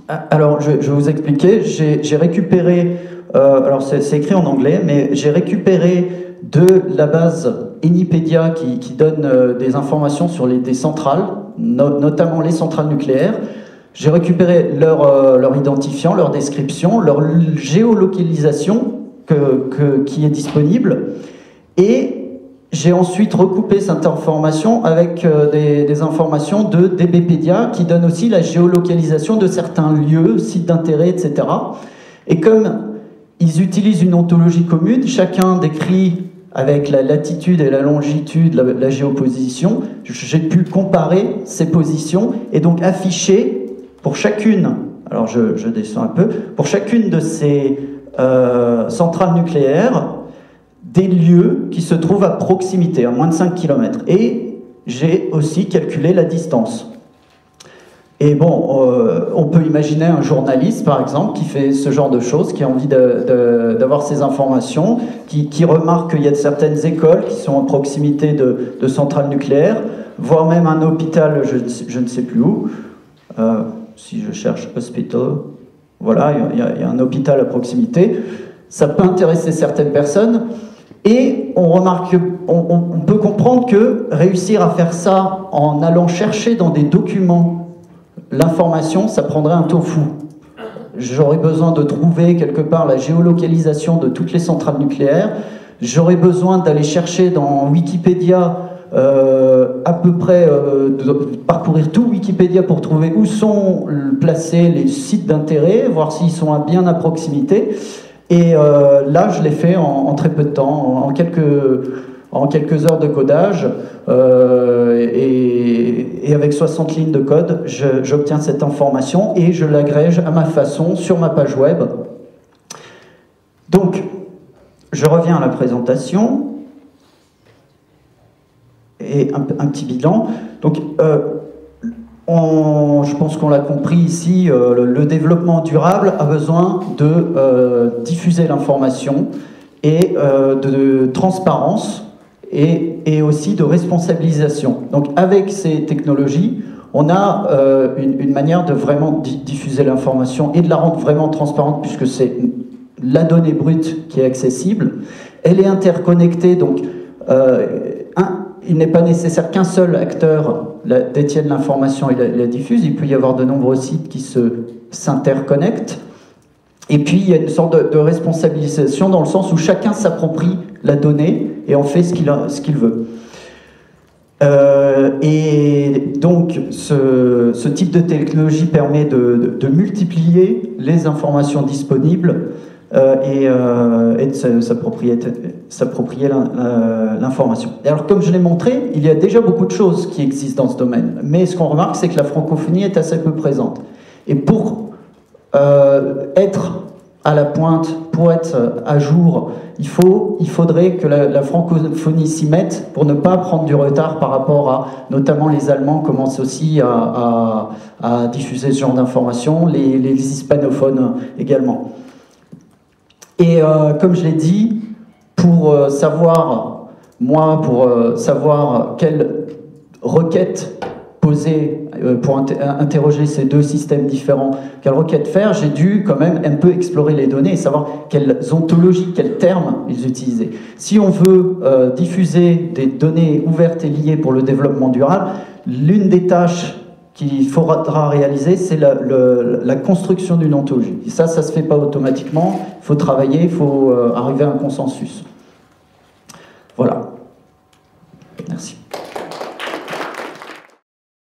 Alors, je vais vous expliquer. J'ai récupéré, alors c'est écrit en anglais, mais j'ai récupéré de la base Enipedia qui donne des informations sur des centrales, notamment les centrales nucléaires. J'ai récupéré leur identifiant, leur description, leur géolocalisation qui est disponible, et j'ai ensuite recoupé cette information avec des informations de DBpedia qui donnent aussi la géolocalisation de certains lieux, sites d'intérêt, etc. Et comme ils utilisent une ontologie commune, chacun décrit avec la latitude et la longitude la géoposition, j'ai pu comparer ces positions et donc afficher pour chacune, alors je descends un peu, pour chacune de ces centrales nucléaires, des lieux qui se trouvent à proximité, à moins de 5 km. Et j'ai aussi calculé la distance. Et bon, on peut imaginer un journaliste, par exemple, qui fait ce genre de choses, qui a envie d'avoir ces informations, qui remarque qu'il y a certaines écoles qui sont à proximité de centrales nucléaires, voire même un hôpital, je ne sais plus où. Si je cherche hospital, voilà, il y a un hôpital à proximité. Ça peut intéresser certaines personnes. Et on remarque, on peut comprendre que réussir à faire ça en allant chercher dans des documents l'information, ça prendrait un temps fou. J'aurais besoin de trouver quelque part la géolocalisation de toutes les centrales nucléaires. J'aurais besoin d'aller chercher dans Wikipédia à peu près, de parcourir tout Wikipédia pour trouver où sont placés les sites d'intérêt, voir s'ils sont bien à proximité. Et là, je l'ai fait en très peu de temps, en quelques heures de codage, et avec 60 lignes de code, j'obtiens cette information et je l'agrège à ma façon sur ma page web. Donc, je reviens à la présentation et un petit bilan. Donc, je pense qu'on l'a compris ici, le développement durable a besoin de diffuser l'information et de transparence et aussi de responsabilisation. Donc avec ces technologies, on a une manière de vraiment diffuser l'information et de la rendre vraiment transparente puisque c'est la donnée brute qui est accessible. Elle est interconnectée, donc il n'est pas nécessaire qu'un seul acteur détienne l'information et la diffuse. Il peut y avoir de nombreux sites qui s'interconnectent. Et puis, il y a une sorte de responsabilisation dans le sens où chacun s'approprie la donnée et en fait ce qu'il veut. Et donc, ce type de technologie permet de multiplier les informations disponibles et de s'approprier l'information. Et alors, comme je l'ai montré, il y a déjà beaucoup de choses qui existent dans ce domaine. Mais ce qu'on remarque, c'est que la francophonie est assez peu présente. Et pour être à la pointe, pour être à jour, il faudrait que la francophonie s'y mette pour ne pas prendre du retard par rapport à, notamment les Allemands commencent aussi à diffuser ce genre d'informations, les hispanophones également. Et comme je l'ai dit, pour savoir quelle requête poser pour interroger ces deux systèmes différents, quelle requête faire, j'ai dû quand même un peu explorer les données et savoir quelles ontologies, quels termes ils utilisaient. Si on veut diffuser des données ouvertes et liées pour le développement durable, l'une des tâches qu'il faudra réaliser, c'est la construction d'une ontologie. Et ça ne se fait pas automatiquement, il faut travailler, il faut arriver à un consensus. Voilà.